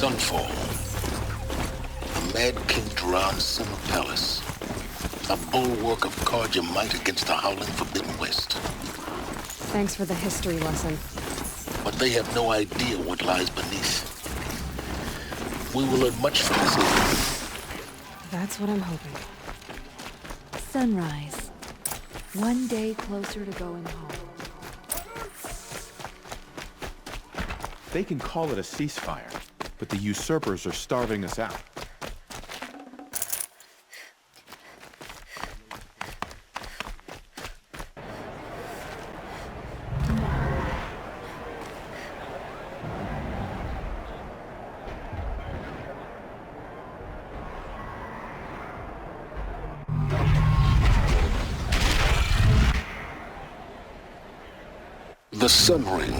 Sunfall. The Mad King Duran's summer palace. A bulwark of Karja might against the howling Forbidden West. Thanks for the history lesson. But they have no idea what lies beneath. We will learn much from this game. That's what I'm hoping. Sunrise. One day closer to going home. They can call it a ceasefire, but the usurpers are starving us out. The Sun Ring,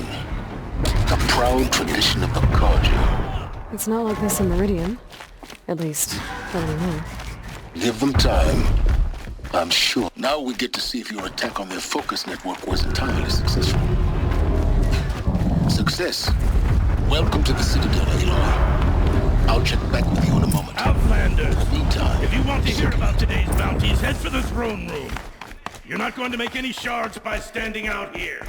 a proud tradition of the Karja. It's not like this in Meridian. At least, not anymore. Give them time. I'm sure. Now we get to see if your attack on their focus network was entirely successful. Success. Welcome to the Citadel, Aloy. I'll check back with you in a moment. Outlanders! Meantime, If you want to hear about today's bounties, head for the throne room. You're not going to make any shards by standing out here.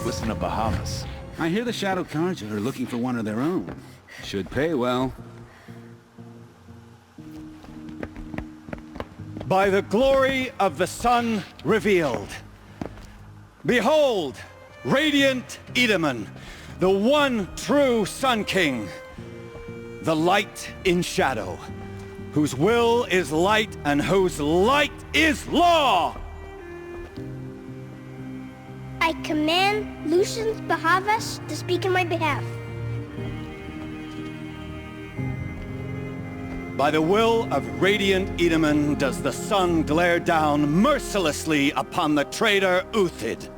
Listen to Bahamas. I hear the Shadow Karja are looking for one of their own. Should pay well. By the glory of the sun revealed. Behold, radiant Edaman, the one true Sun King. The light in shadow, whose will is light and whose light is law! I command Lucius Bahavas to speak in my behalf. By the will of radiant Edaman does the sun glare down mercilessly upon the traitor Uthid.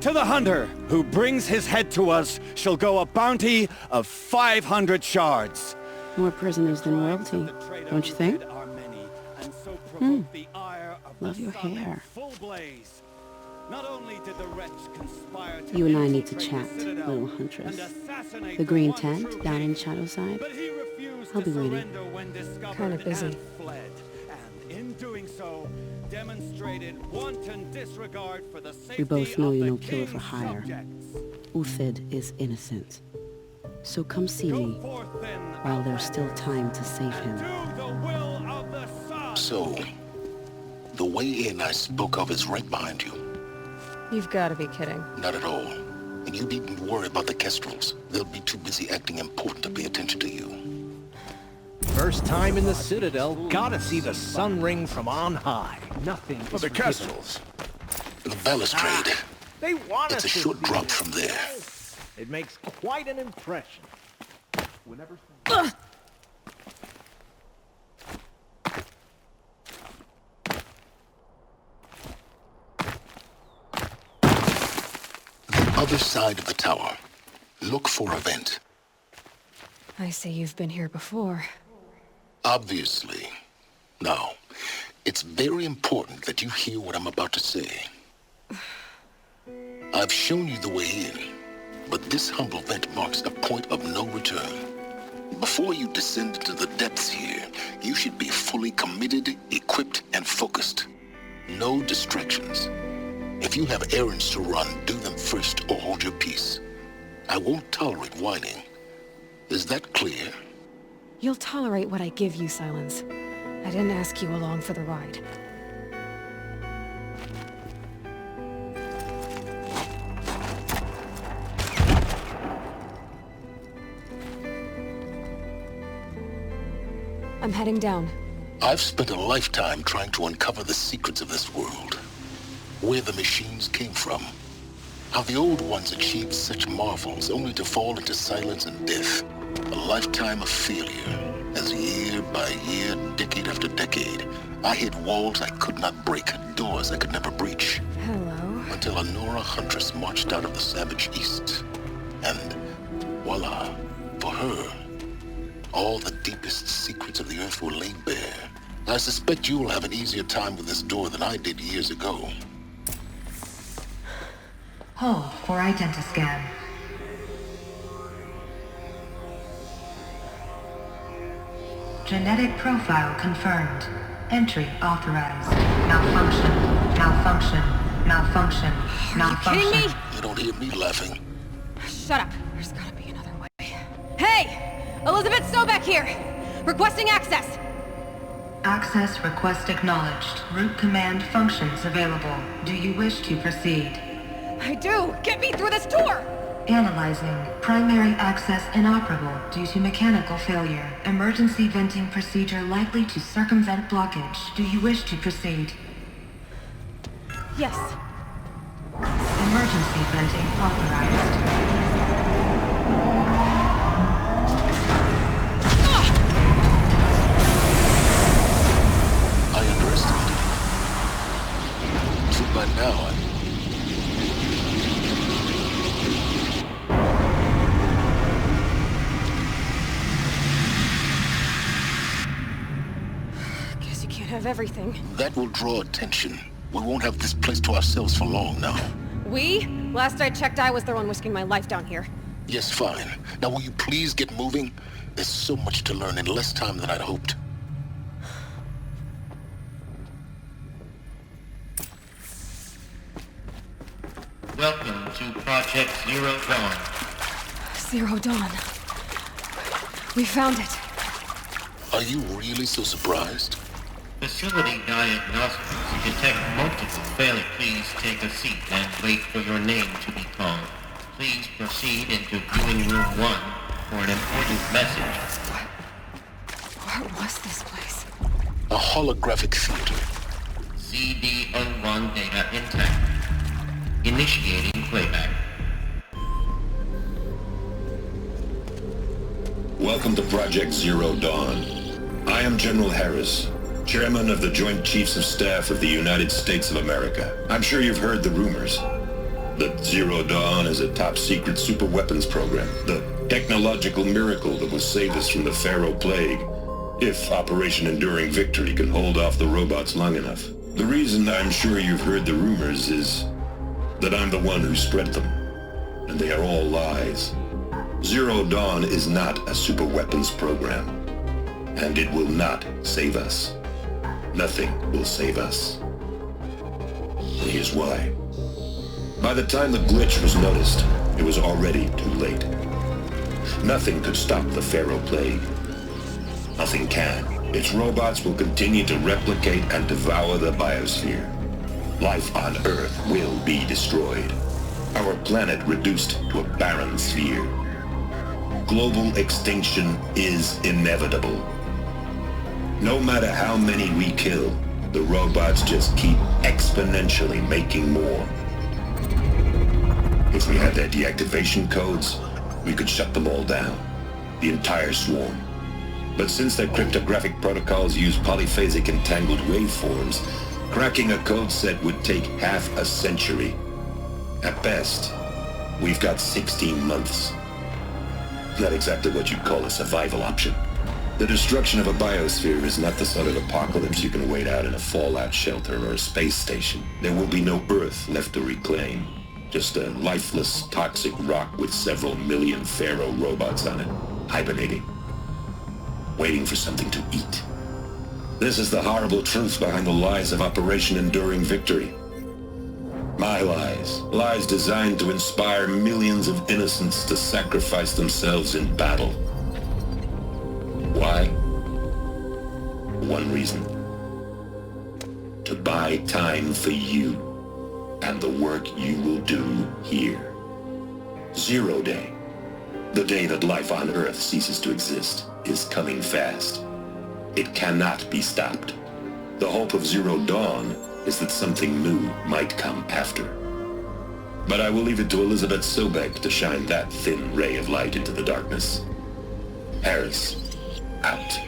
To the hunter who brings his head to us shall go a bounty of 500 shards. More prisoners than royalty, don't you think? Love your hair. You and I need to chat, little huntress. The green tent down in Shadowside. I'll be waiting. Kind of busy. We both know you're no killer for hire. Uthid is innocent. So come see me while there's still time to save him. So, the way in I spoke of is right behind you. You've got to be kidding. Not at all. And you needn't worry about the Kestrels. They'll be too busy acting important to pay attention to you. First time in the Citadel, gotta see the sun ring from on high. Nothing Well, the Kestrels. The balustrade. They want It's us a to short be drop from there. It makes quite an impression. Whenever Other side of the tower. Look for a vent. I see you've been here before. Obviously. Now, it's very important that you hear what I'm about to say. I've shown you the way in, but this humble vent marks a point of no return. Before you descend into the depths here, you should be fully committed, equipped, and focused. No distractions. If you have errands to run, do them first or hold your peace. I won't tolerate whining. Is that clear? You'll tolerate what I give you, Silence. I didn't ask you along for the ride. I'm heading down. I've spent a lifetime trying to uncover the secrets of this world. Where the machines came from. How the old ones achieved such marvels only to fall into silence and death. A lifetime of failure. As year by year, decade after decade, I hit walls I could not break, doors I could never breach. Hello. Until a Nora huntress marched out of the savage east. And voila, for her, all the deepest secrets of the earth were laid bare. I suspect you will have an easier time with this door than I did years ago. Hold for identiscan. Genetic profile confirmed. Entry authorized. Malfunction. Malfunction. Malfunction. Malfunction. Are you kidding me? You don't hear me laughing. Shut up. There's gotta be another way. Hey! Elizabeth Sobek here! Requesting access! Access request acknowledged. Root command functions available. Do you wish to proceed? I do! Get me through this tour! Analyzing. Primary access inoperable due to mechanical failure. Emergency venting procedure likely to circumvent blockage. Do you wish to proceed? Yes. Emergency venting authorized. I underestimated you. So by now, Guess you can't have everything. that will draw attention. We won't have this place to ourselves for long now. We? Last I checked, I was the one risking my life down here. Yes, fine. Now will you please get moving? There's so much to learn in less time than I'd hoped. Welcome to Project Zero Dawn. Zero Dawn. We found it. Are you really so surprised? Facility diagnostics detect multiple failures. Please take a seat and wait for your name to be called. Please proceed into viewing room 1 for an important message. What was this place? A holographic theater. CD01 data intact. Initiating playback. Welcome to Project Zero Dawn. I am General Harris, Chairman of the Joint Chiefs of Staff of the United States of America. I'm sure you've heard the rumors that Zero Dawn is a top-secret super-weapons program, the technological miracle that will save us from the Pharaoh Plague, if Operation Enduring Victory can hold off the robots long enough. The reason I'm sure you've heard the rumors is that I'm the one who spread them, and they are all lies. Zero Dawn is not a super-weapons program, and it will not save us. Nothing will save us. And here's why. By the time the glitch was noticed, it was already too late. Nothing could stop the Pharaoh Plague. Nothing can. Its robots will continue to replicate and devour the biosphere. Life on Earth will be destroyed. Our planet reduced to a barren sphere. Global extinction is inevitable. No matter how many we kill, the robots just keep exponentially making more. If we had their deactivation codes, we could shut them all down. The entire swarm. But since their cryptographic protocols use polyphasic entangled waveforms, cracking a code set would take half a century. At best, we've got 16 months. Not exactly what you'd call a survival option. The destruction of a biosphere is not the sort of apocalypse you can wait out in a fallout shelter or a space station. There will be no Earth left to reclaim. Just a lifeless, toxic rock with several million Pharaoh robots on it, hibernating, waiting for something to eat. This is the horrible truth behind the lies of Operation Enduring Victory. My lies. Lies designed to inspire millions of innocents to sacrifice themselves in battle. Why? One reason. To buy time for you and the work you will do here. Zero Day, the day that life on Earth ceases to exist, is coming fast. It cannot be stopped. The hope of Zero Dawn is that something new might come after. But I will leave it to Elizabeth Sobek to shine that thin ray of light into the darkness. Harris, out.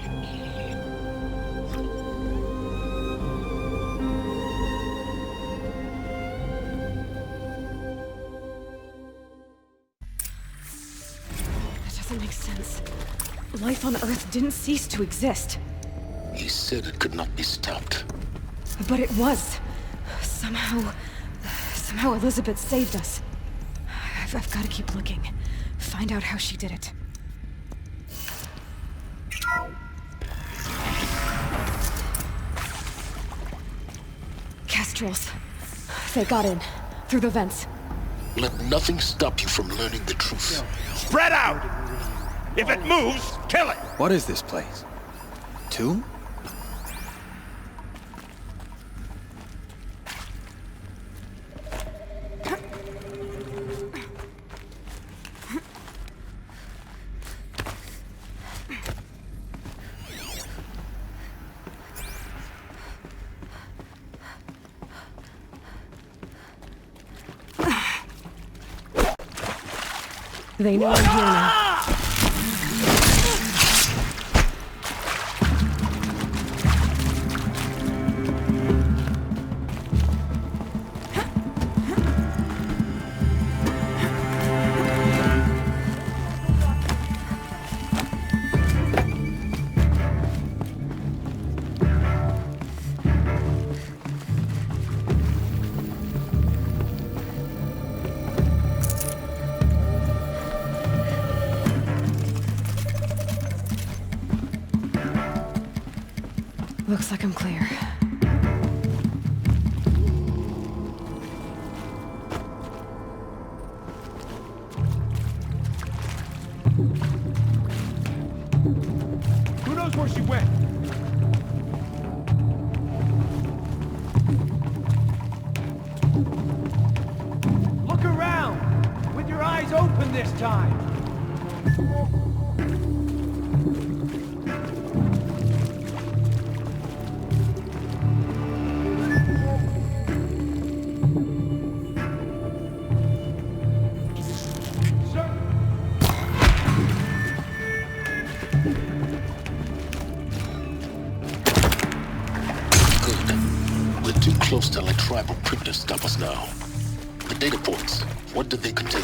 That doesn't make sense. Life on Earth didn't cease to exist. He said it could not be stopped. But it was. Somehow Elizabeth saved us. I've got to keep looking. Find out how she did it. Kestrels. They got in. Through the vents. Let nothing stop you from learning the truth. Spread out! If it moves, kill it! What is this place? Tomb? They know I'm here now. Looks like I'm clear. Who knows where she went? Look around! With your eyes open this time! Close to like tribal printers stop us now. The data ports, what did they contain?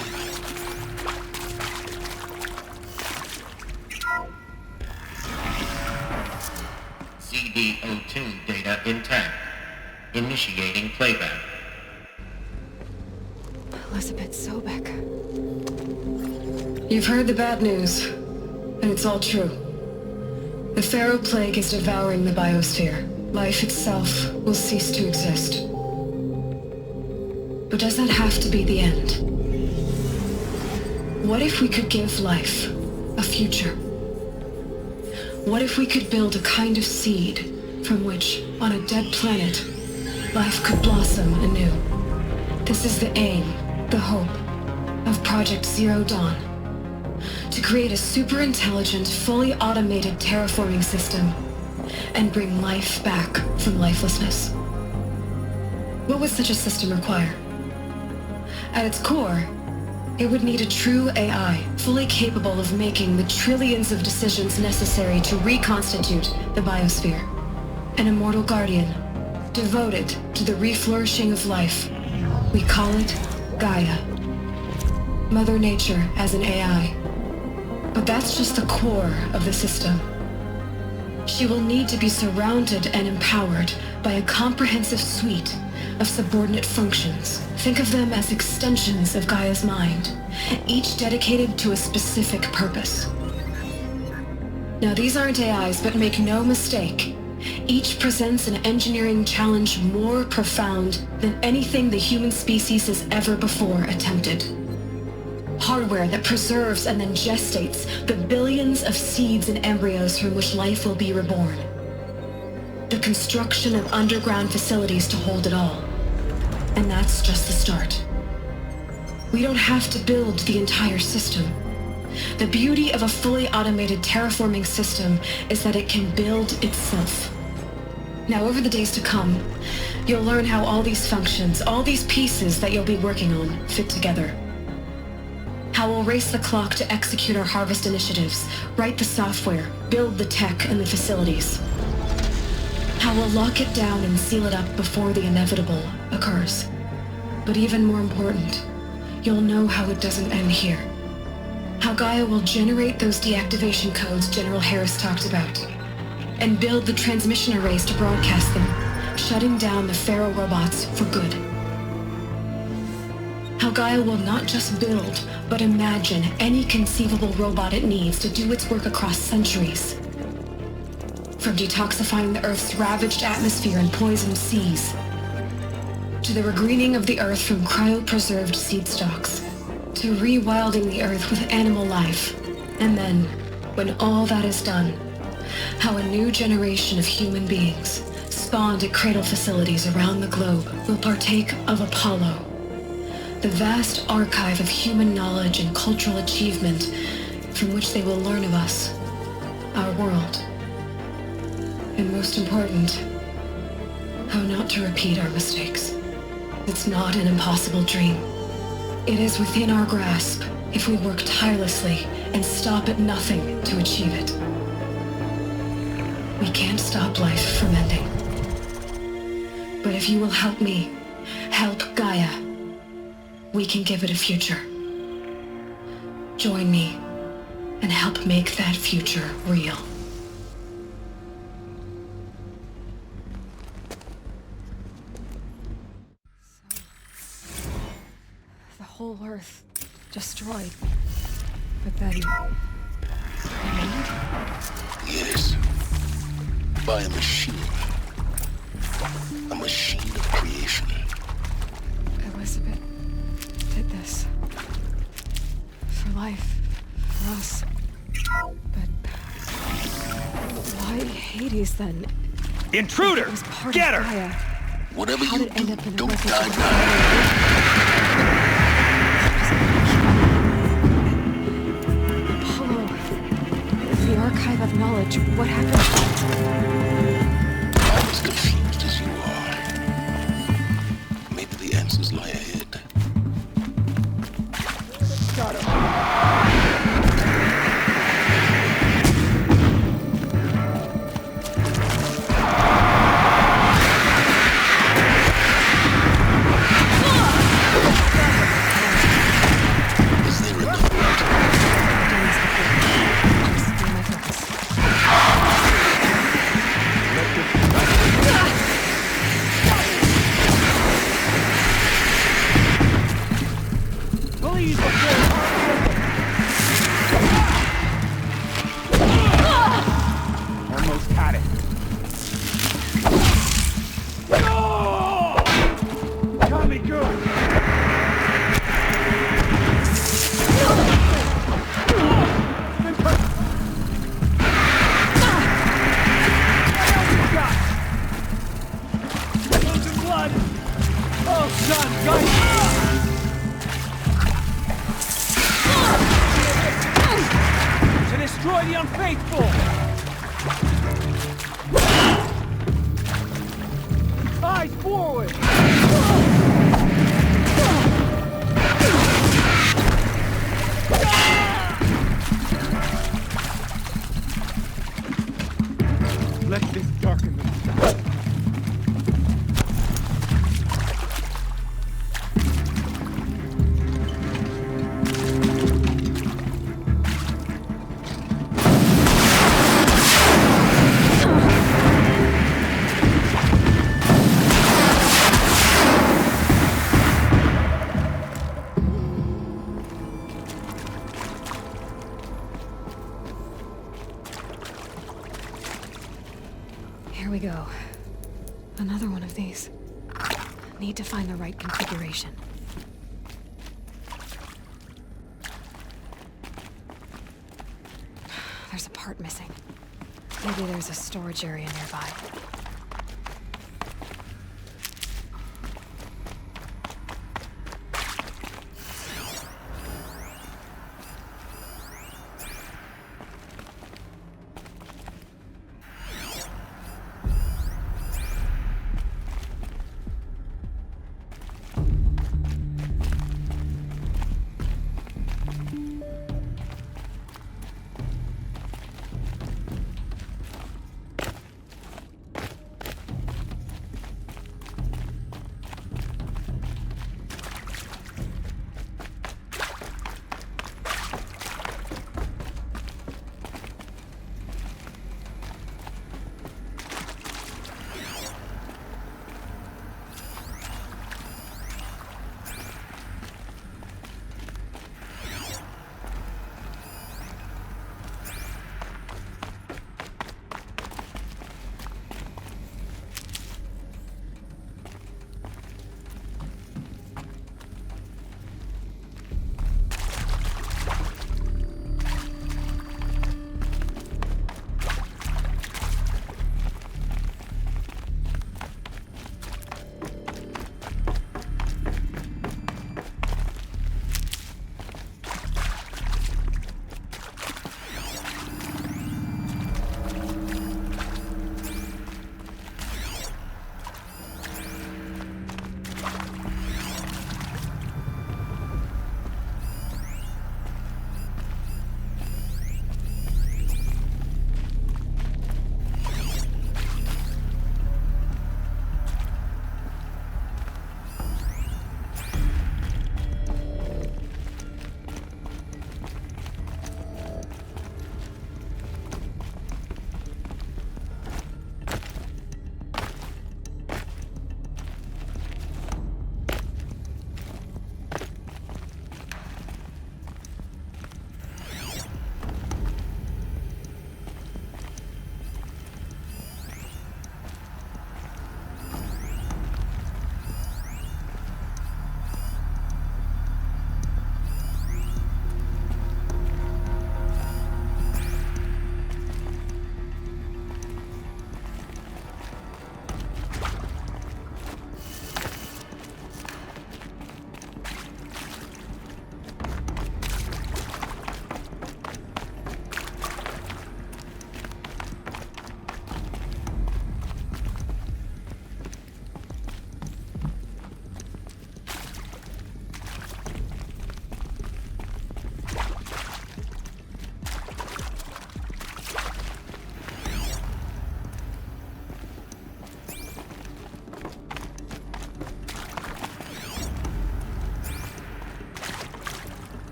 CD02 data intact. Initiating playback. Elizabeth Sobek. You've heard the bad news, and it's all true. The Pharaoh Plague is devouring the biosphere. Life itself will cease to exist. But does that have to be the end? What if we could give life a future? What if we could build a kind of seed from which, on a dead planet, life could blossom anew? This is the aim, the hope, of Project Zero Dawn. To create a super-intelligent, fully automated terraforming system and bring life back from lifelessness. What would such a system require? At its core, it would need a true AI, fully capable of making the trillions of decisions necessary to reconstitute the biosphere. An immortal guardian, devoted to the reflourishing of life. We call it Gaia. Mother Nature as an AI. But that's just the core of the system. She will need to be surrounded and empowered by a comprehensive suite of subordinate functions. Think of them as extensions of Gaia's mind, each dedicated to a specific purpose. Now these aren't AIs, but make no mistake, each presents an engineering challenge more profound than anything the human species has ever before attempted. Hardware that preserves and then gestates the billions of seeds and embryos from which life will be reborn. The construction of underground facilities to hold it all. And that's just the start. We don't have to build the entire system. The beauty of a fully automated terraforming system is that it can build itself. Now, over the days to come, you'll learn how all these functions, all these pieces that you'll be working on, fit together. How we'll race the clock to execute our harvest initiatives, write the software, build the tech and the facilities. How we'll lock it down and seal it up before the inevitable occurs. But even more important, you'll know how it doesn't end here. How Gaia will generate those deactivation codes General Harris talked about, and build the transmission arrays to broadcast them, shutting down the Pharaoh robots for good. How Gaia will not just build, but imagine any conceivable robot it needs to do its work across centuries. From detoxifying the Earth's ravaged atmosphere and poisoned seas, to the regreening of the Earth from cryopreserved seed stalks, to rewilding the Earth with animal life. And then, when all that is done, how a new generation of human beings, spawned at cradle facilities around the globe, will partake of Apollo, the vast archive of human knowledge and cultural achievement from which they will learn of us, our world. And most important, how not to repeat our mistakes. It's not an impossible dream. It is within our grasp if we work tirelessly and stop at nothing to achieve it. We can't stop life from ending. But if you will help me, help Gaia, we can give it a future. Join me and help make that future real. The whole Earth destroyed. But then... Yes. By a machine. A machine of creation. Elizabeth did this. For life. For us. But... why Hades then? Intruder! Get her! Gaia. Whatever How you did it end do, up in don't the die wreckage now. Apollo. The archive of knowledge. What happened? I'm as confused as you are. Maybe the answers lie ahead. Got him. Almost had it. Got me good! Blood! Oh, son, guys! To destroy the unfaithful! Eyes forward! Let this darken the sky. Here we go. Another one of these. Need to find the right configuration. There's a part missing. Maybe there's a storage area nearby.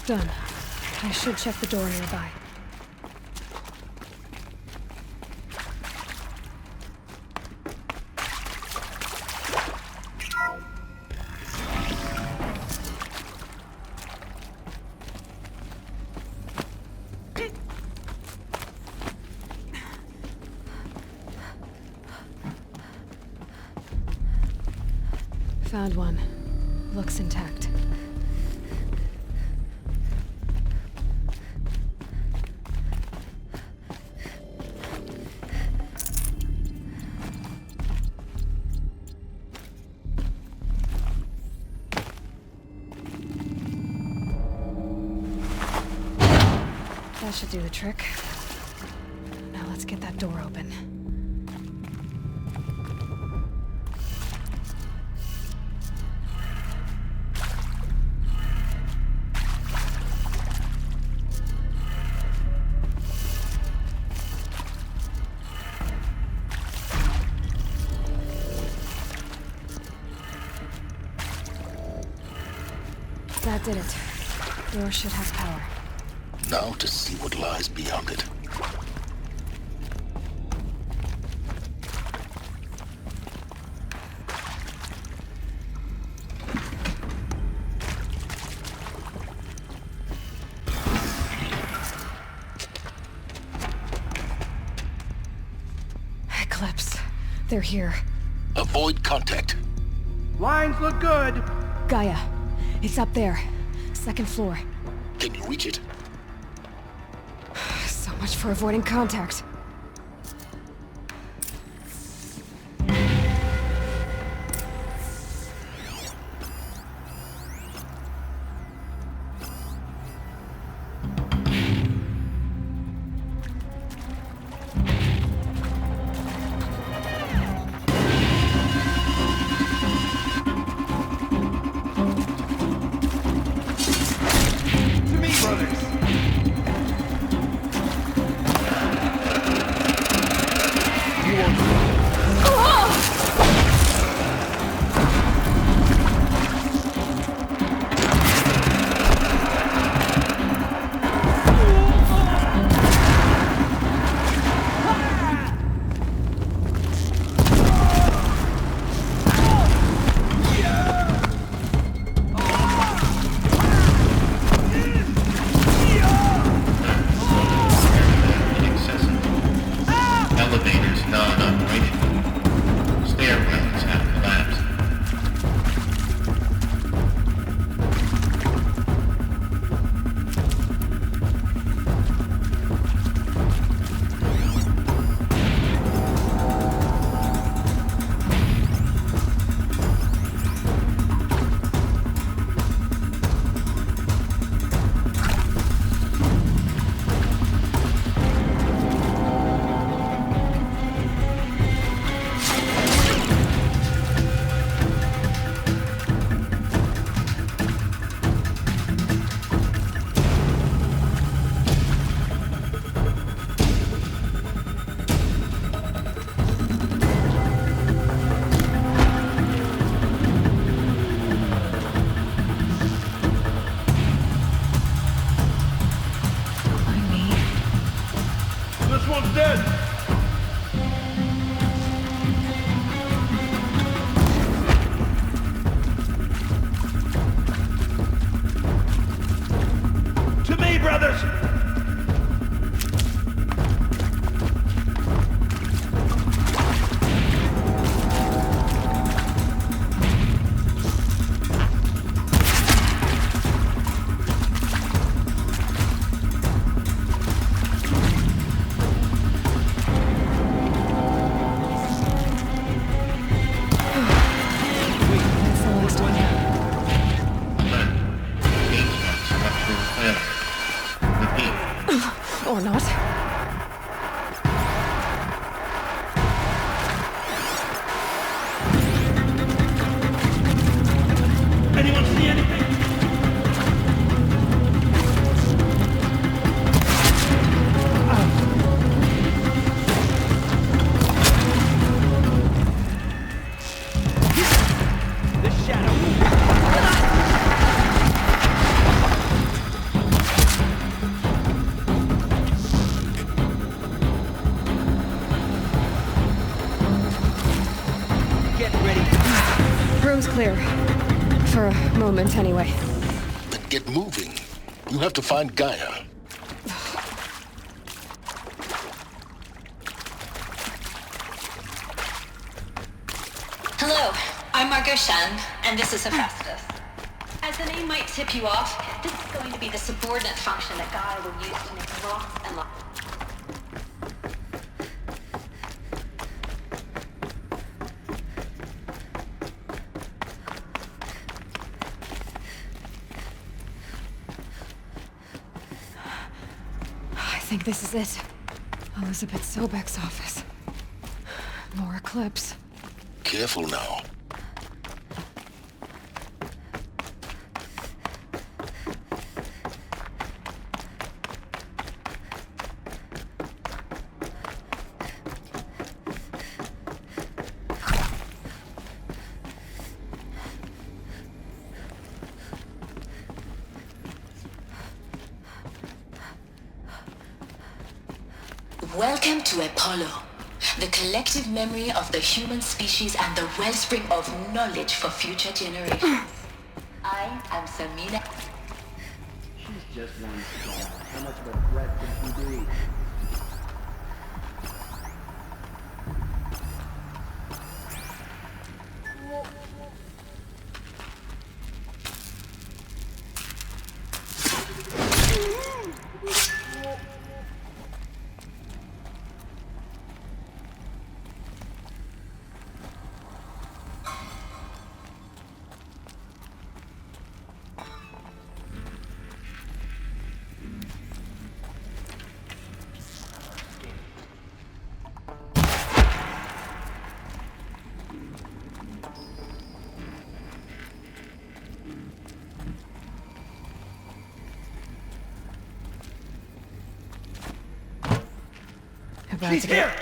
Done. I should check the door nearby. Found one. Looks intact. That should do the trick. Now let's get that door open. That did it. Door should have power. Now to see what lies beyond it. Eclipse. They're here. Avoid contact. Lines look good. Gaia. It's up there. Second floor. Can you reach it? So much for avoiding contact. To me, brothers. Room's clear. For a moment, anyway. Then get moving. You have to find Gaia. Hello, I'm Margot Shan, and this is Hephaestus. As the name might tip you off, this is going to be the subordinate function that Gaia will use to make lots and lots. I think this is it. Elizabeth Sobek's office. More Eclipse. Careful now. Welcome to Apollo, the collective memory of the human species and the wellspring of knowledge for future generations. I am Samina. She's just one star. How much of a threat can she be? She's here!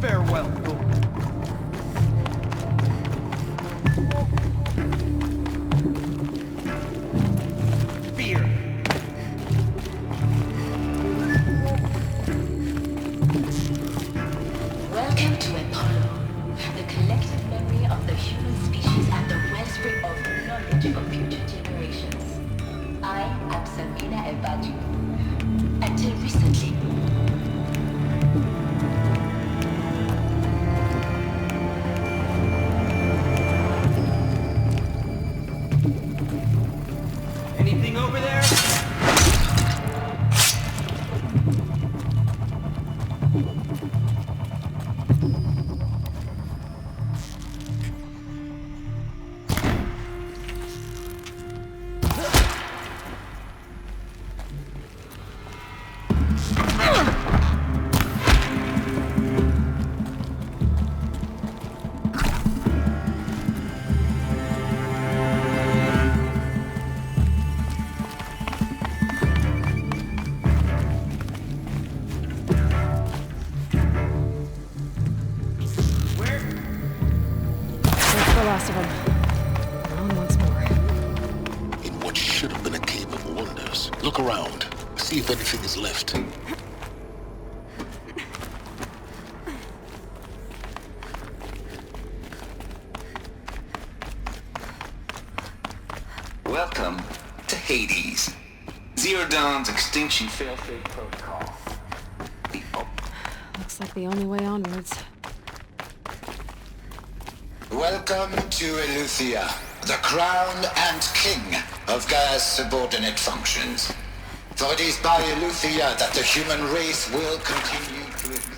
Farewell. Fear. Welcome to Apollo, the collective memory of the human species and the wellspring of knowledge for future generations. I am Samina Ebadu. Until recently, Anything over there? The last of them. On once more. In what should have been a cave of wonders. Look around. See if anything is left. Welcome to Hades. Zero Dawn's extinction failsafe protocol. Looks like the only way onwards. Welcome to Eleuthia, the crown and king of Gaia's subordinate functions. For it is by Eleuthia that the human race will continue to exist.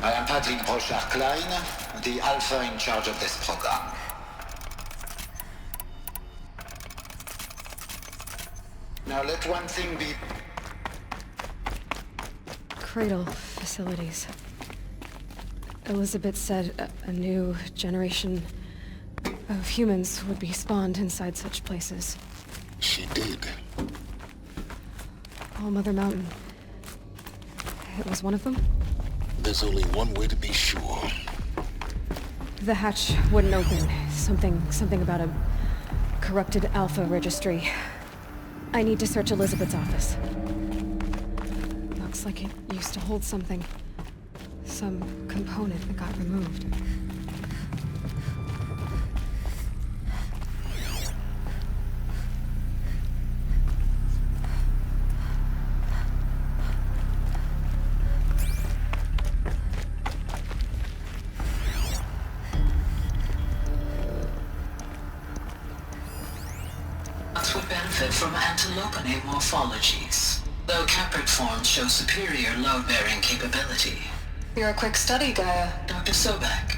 I am Patrick Brochard-Klein, the Alpha in charge of this program. Now let one thing be... Cradle facilities. Elizabeth said a new generation of humans would be spawned inside such places. She did. All Mother Mountain. It was one of them? There's only one way to be sure. The hatch wouldn't open. Something about a corrupted Alpha registry. I need to search Elizabeth's office. Looks like it used to hold something. Some component that got removed. Would benefit from antilopinate morphologies, though caprid forms show superior load-bearing capability. You're a quick study, Gaia. Dr. Sobek,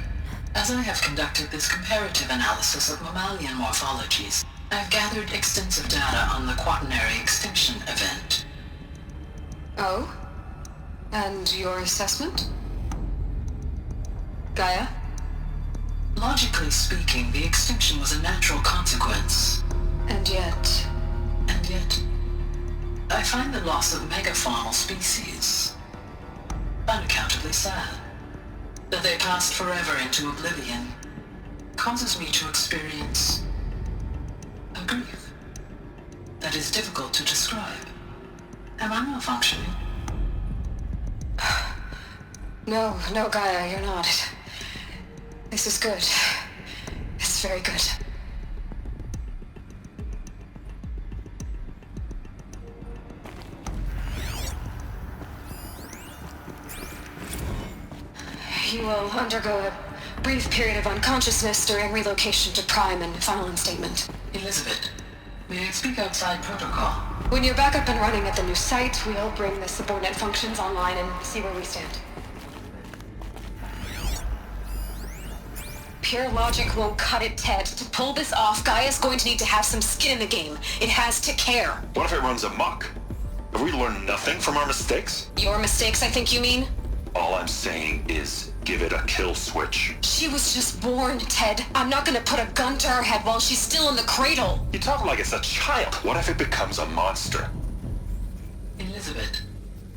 as I have conducted this comparative analysis of mammalian morphologies, I've gathered extensive data on the quaternary extinction event. Oh? And your assessment? Gaia? Logically speaking, the extinction was a natural consequence. And yet, I find the loss of megafaunal species unaccountably sad. That they passed forever into oblivion causes me to experience a grief that is difficult to describe. Am I malfunctioning? No, Gaia, you're not. This is good. It's very good. You will undergo a brief period of unconsciousness during relocation to Prime and final instatement. Elizabeth, may I speak outside protocol? When you're back up and running at the new site, we'll bring the subordinate functions online and see where we stand. Pure logic won't cut it, Ted. To pull this off, Gaia's going to need to have some skin in the game. It has to care. What if it runs amok? Have we learned nothing from our mistakes? Your mistakes, I think you mean? All I'm saying is, give it a kill switch. She was just born, Ted. I'm not gonna put a gun to her head while she's still in the cradle. You talk like it's a child. What if it becomes a monster? Elizabeth,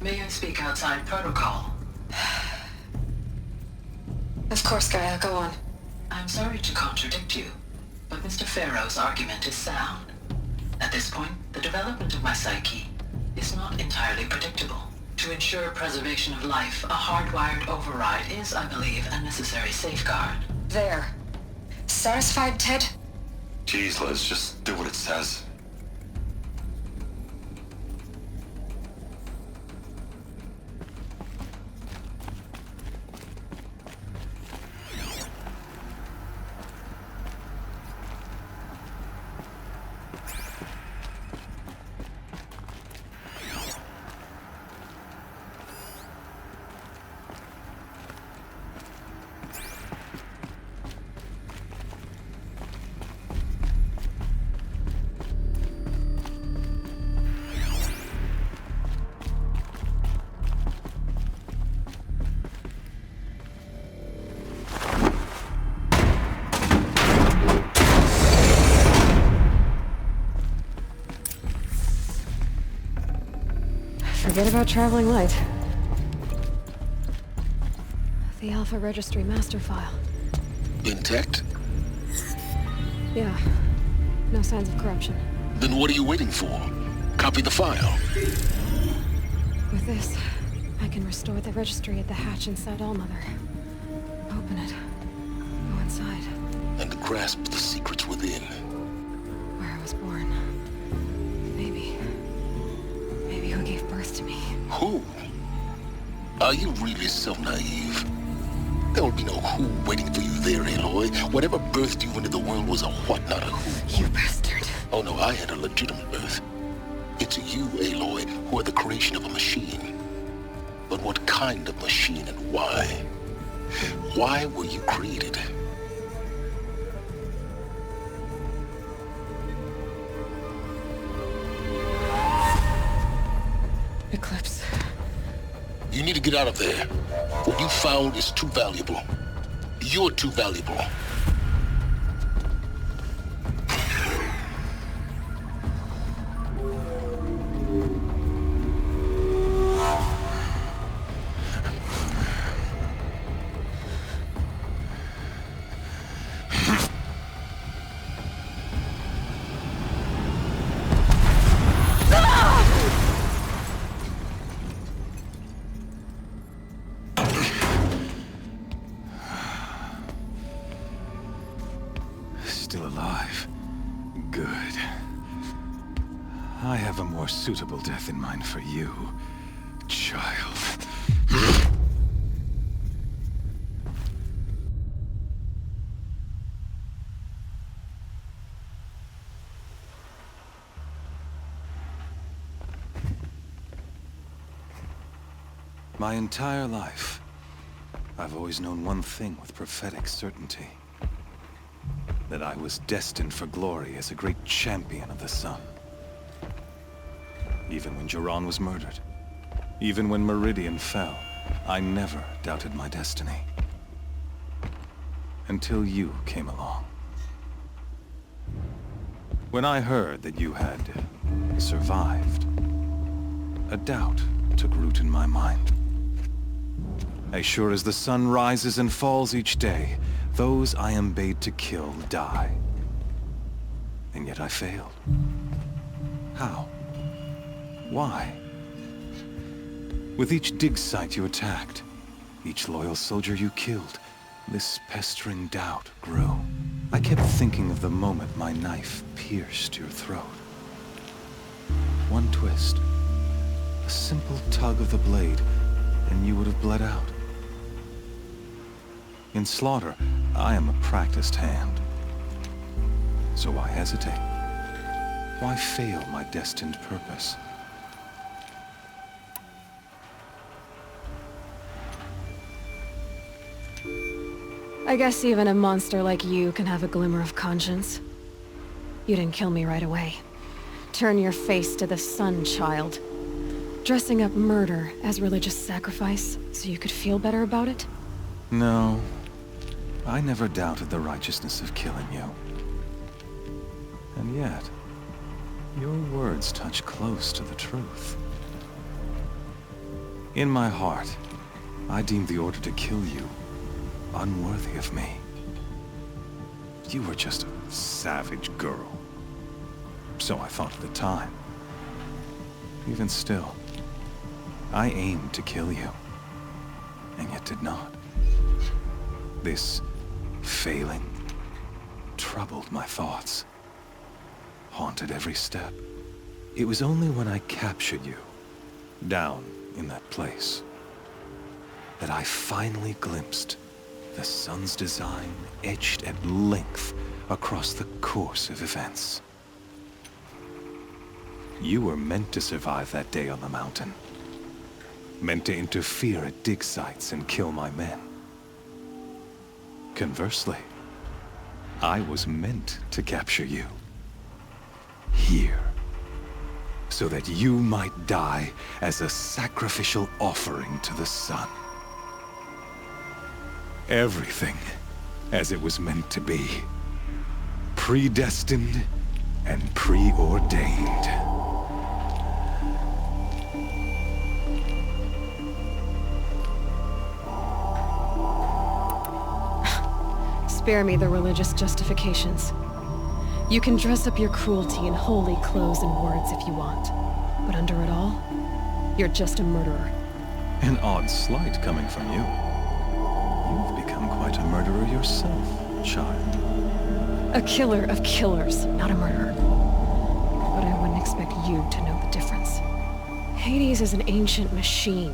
may I speak outside protocol? Of course, Gaia, go on. I'm sorry to contradict you, but Mr. Farrow's argument is sound. At this point, the development of my psyche is not entirely predictable. To ensure preservation of life, a hardwired override is, I believe, a necessary safeguard. There. Satisfied, Ted? Jeez, Liz, just do what it says. Forget about traveling light. The Alpha Registry master file. Intact? Yeah. No signs of corruption. Then what are you waiting for? Copy the file. With this, I can restore the registry at the hatch inside Allmother. Open it. Go inside. And grasp the secrets within. Where I was born. Maybe who gave birth to me. Who? Are you really so naive? There will be no who waiting for you there, Aloy. Whatever birthed you into the world was a what, not a who. You bastard. Oh no, I had a legitimate birth. It's you, Aloy, who are the creation of a machine. But what kind of machine and why? Why were you created? Eclipse. You need to get out of there. What you found is too valuable. You're too valuable. still alive. Good. I have a more suitable death in mind for you, child. My entire life, I've always known one thing with prophetic certainty. That I was destined for glory as a great champion of the sun. Even when Jiran was murdered, even when Meridian fell, I never doubted my destiny. Until you came along. When I heard that you had survived, a doubt took root in my mind. As sure as the sun rises and falls each day, those I am bade to kill die. And yet I failed. How? Why? With each dig site you attacked, each loyal soldier you killed, this pestering doubt grew. I kept thinking of the moment my knife pierced your throat. One twist, a simple tug of the blade, and you would have bled out. In slaughter, I am a practiced hand. So why hesitate? Why fail my destined purpose? I guess even a monster like you can have a glimmer of conscience. You didn't kill me right away. Turn your face to the sun, child. Dressing up murder as religious sacrifice so you could feel better about it? No. I never doubted the righteousness of killing you. And yet, your words touch close to the truth. In my heart, I deemed the order to kill you unworthy of me. You were just a savage girl. So I thought at the time. Even still, I aimed to kill you, and yet did not. This failing troubled my thoughts, haunted every step. It was only when I captured you, down in that place, that I finally glimpsed the sun's design etched at length across the course of events. You were meant to survive that day on the mountain. Meant to interfere at dig sites and kill my men. Conversely, I was meant to capture you. Here. So that you might die as a sacrificial offering to the sun. Everything as it was meant to be. Predestined and preordained. Spare me the religious justifications. You can dress up your cruelty in holy clothes and words if you want. But under it all, you're just a murderer. An odd slight coming from you. You've become quite a murderer yourself, child. A killer of killers, not a murderer. But I wouldn't expect you to know the difference. Hades is an ancient machine,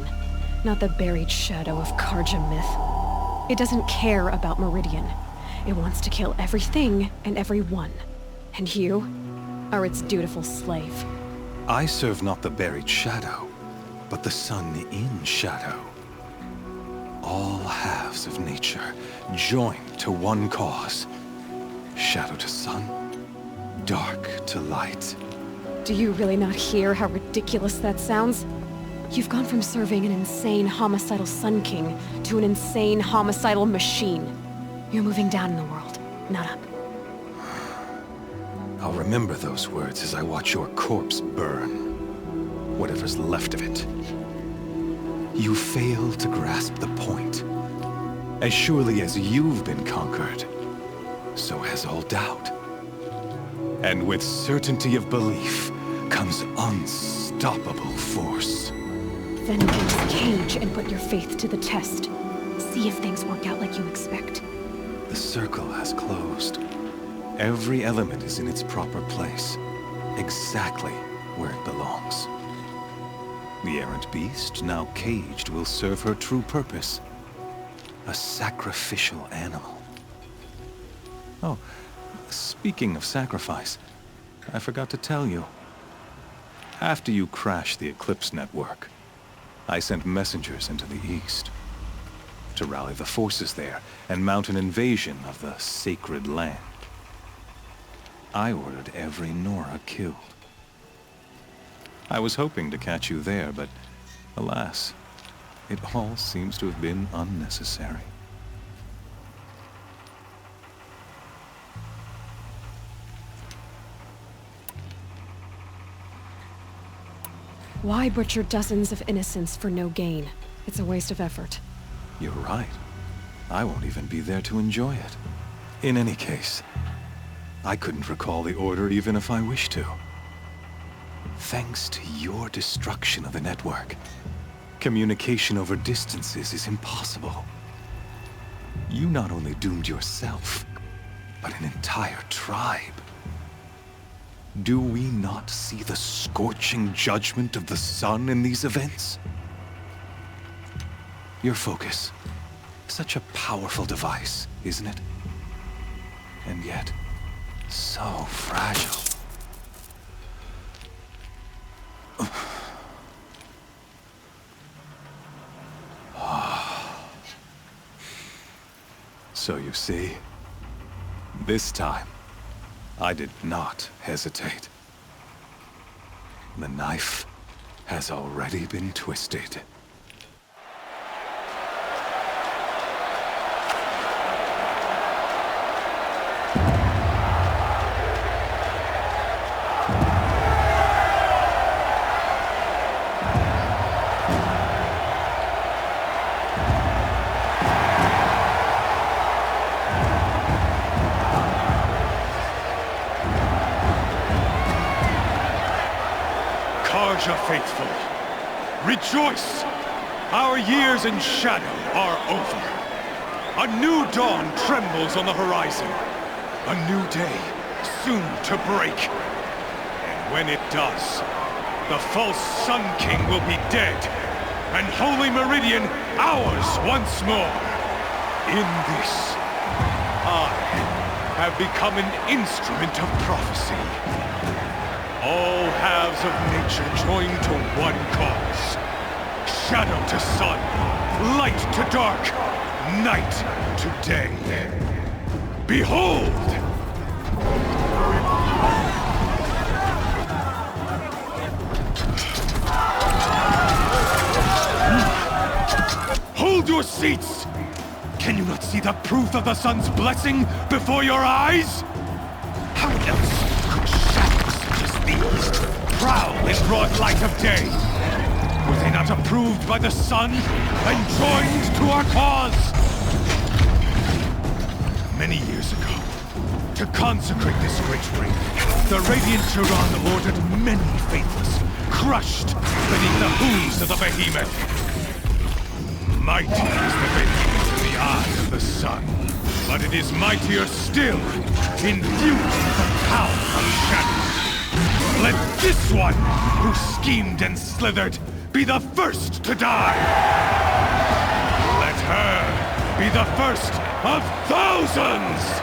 not the buried shadow of Karja myth. It doesn't care about Meridian. It wants to kill everything and everyone. And you are its dutiful slave. I serve not the buried shadow, but the sun in shadow. All halves of nature joined to one cause. Shadow to sun, dark to light. Do you really not hear how ridiculous that sounds? You've gone from serving an insane homicidal Sun King to an insane homicidal machine. You're moving down in the world, not up. I'll remember those words as I watch your corpse burn. Whatever's left of it. You fail to grasp the point. As surely as you've been conquered, so has all doubt. And with certainty of belief comes unstoppable force. Then get this cage and put your faith to the test. See if things work out like you expect. The circle has closed, Every element is in its proper place, exactly where it belongs. The errant beast, now caged, will serve her true purpose. A sacrificial animal. Oh, speaking of sacrifice, I forgot to tell you. After you crashed the Eclipse network, I sent messengers into the east to rally the forces there and mount an invasion of the sacred land. I ordered every Nora killed. I was hoping to catch you there, but alas, it all seems to have been unnecessary. Why butcher dozens of innocents for no gain? It's a waste of effort. You're right. I won't even be there to enjoy it. In any case, I couldn't recall the order even if I wished to. Thanks to your destruction of the network, communication over distances is impossible. You not only doomed yourself, but an entire tribe. Do we not see the scorching judgment of the sun in these events? Your focus. Such a powerful device, isn't it? And yet, so fragile. So you see, this time, I did not hesitate. The knife has already been twisted. Faithful, rejoice! Our years in shadow are over. A new dawn trembles on the horizon. A new day soon to break. And when it does, the false Sun King will be dead, and Holy Meridian ours once more. In this, I have become an instrument of prophecy. All halves of nature join to one cause. Shadow to sun, light to dark, night to day. Behold! Hold your seats! Can you not see the proof of the sun's blessing before your eyes? How else could shadows such as these prowl in broad light of day? Were they not approved by the sun and joined to our cause? Many years ago, to consecrate this great ring, the Radiant Turan ordered many faithless, crushed beneath the hooves of the behemoth. Mighty is the behemoth in the eyes of the sun, but it is mightier still, infused with the power of shadow. Let this one, who schemed and slithered, be the first to die! Let her be the first of thousands!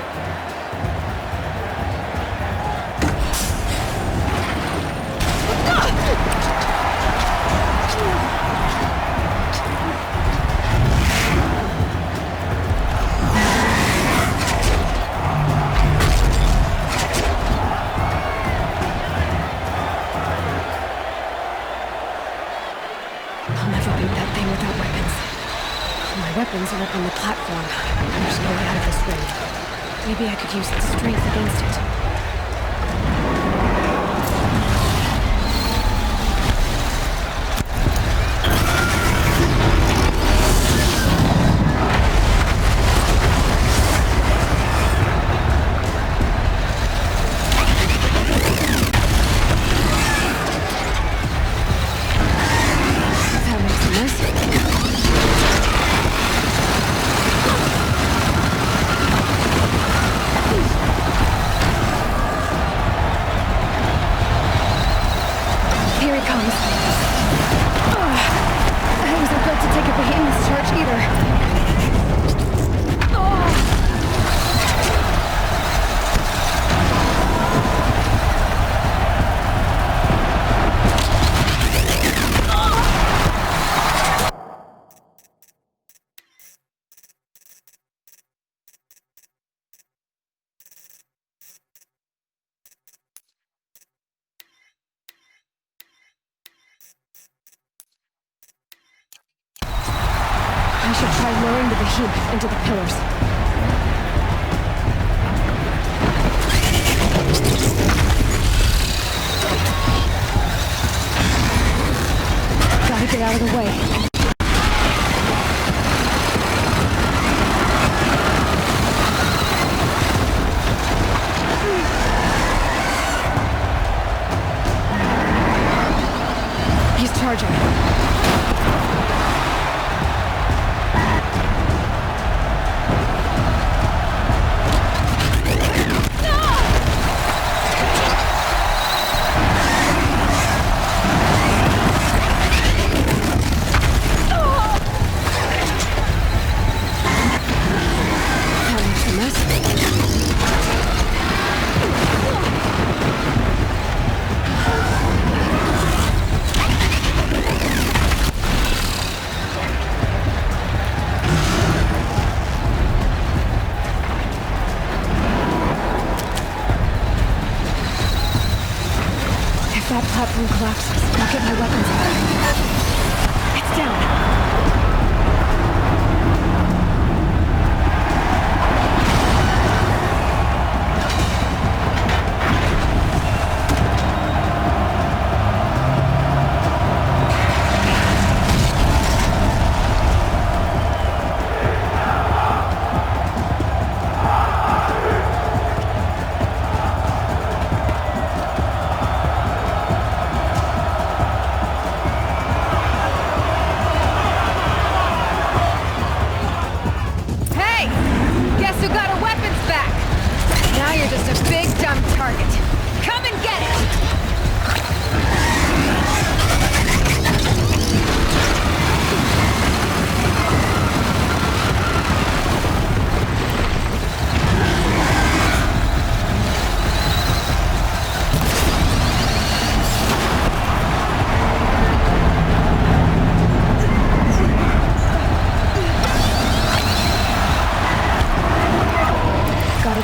Weapons are up on the platform. There's no way out of this ring. Maybe I could use its strength against it. That makes a mess. team into the pillars. Gotta get out of the way. He's charging. That platform collapses. I'll get my weapons out. It's down.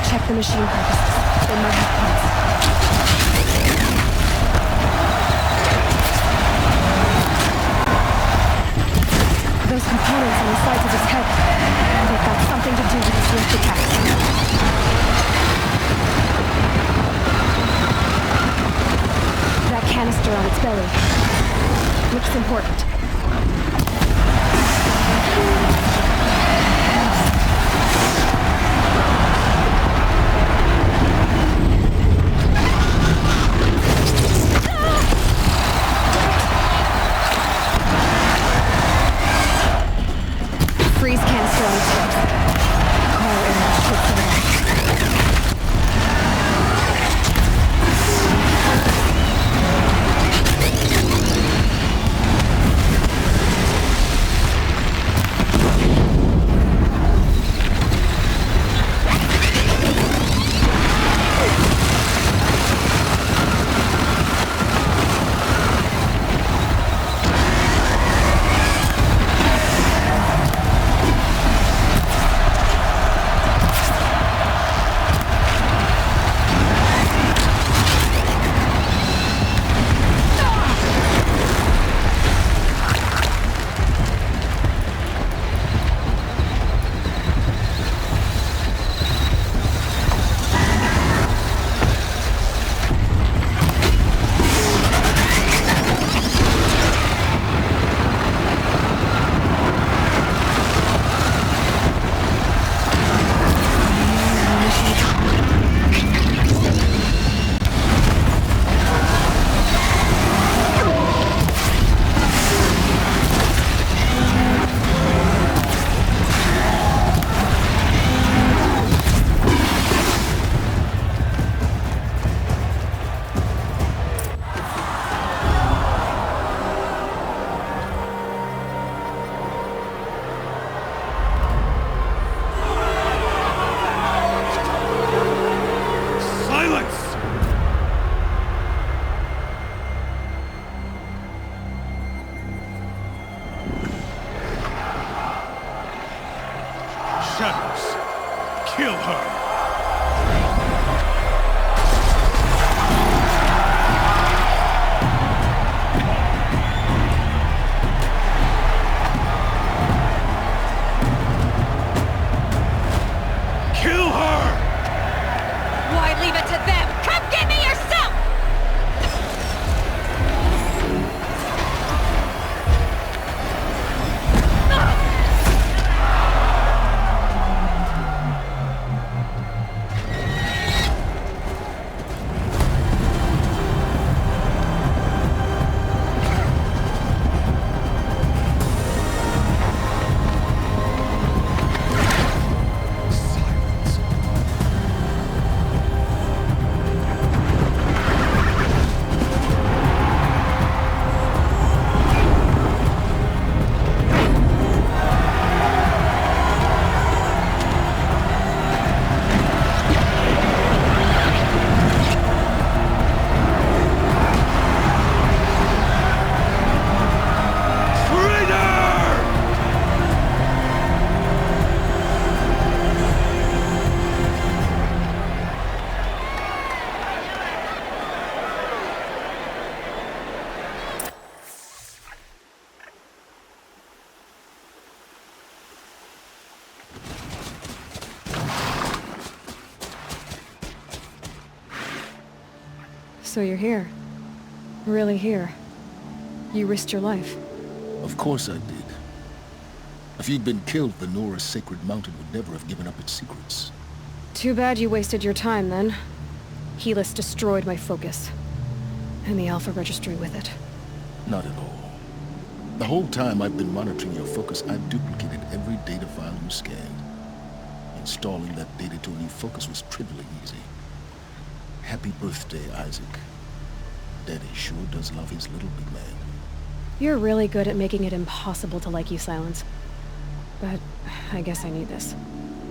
Check the machine purposes. They might have parts. Those components on the sides of his head, they've got something to do with his lift attacks. That canister on its belly looks important. Freeze canister on its lips. Core image should survive. So you're here. Really here. You risked your life. Of course I did. If you'd been killed, the Nora's sacred mountain would never have given up its secrets. Too bad you wasted your time, then. Helis destroyed my focus. And the Alpha Registry with it. Not at all. The whole time I've been monitoring your focus, I've duplicated every data file you scanned. Installing that data to a new focus was trivially easy. Happy birthday, Isaac. Daddy sure does love his little big man. You're really good at making it impossible to like you, Silence. But I guess I need this.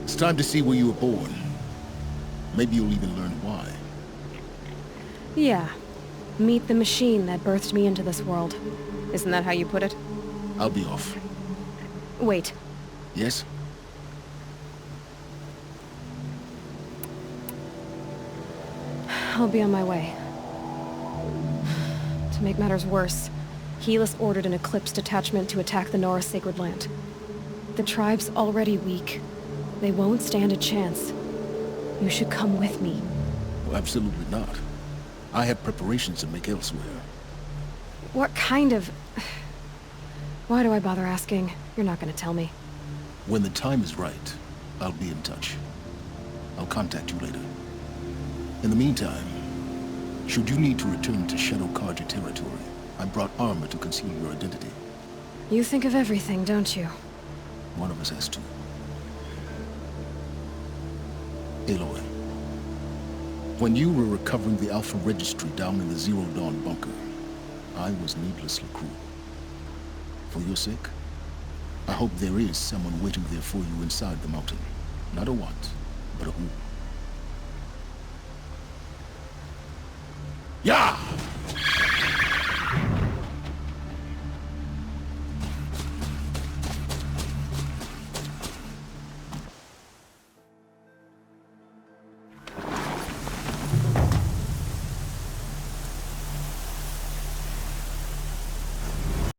It's time to see where you were born. Maybe you'll even learn why. Yeah. Meet the machine that birthed me into this world. Isn't that how you put it? I'll be off. Wait. Yes? I'll be on my way. To make matters worse, Helis ordered an Eclipse detachment to attack the Nora Sacred Land. The tribe's already weak. They won't stand a chance. You should come with me. Well, absolutely not. I have preparations to make elsewhere. What kind of... Why do I bother asking? You're not gonna tell me. When the time is right, I'll be in touch. I'll contact you later. In the meantime, should you need to return to Shadow Karja territory, I brought armor to conceal your identity. You think of everything, don't you? One of us has to. Aloy, when you were recovering the Alpha Registry down in the Zero Dawn bunker, I was needlessly cruel. For your sake, I hope there is someone waiting there for you inside the mountain. Not a what, but a who. Yeah!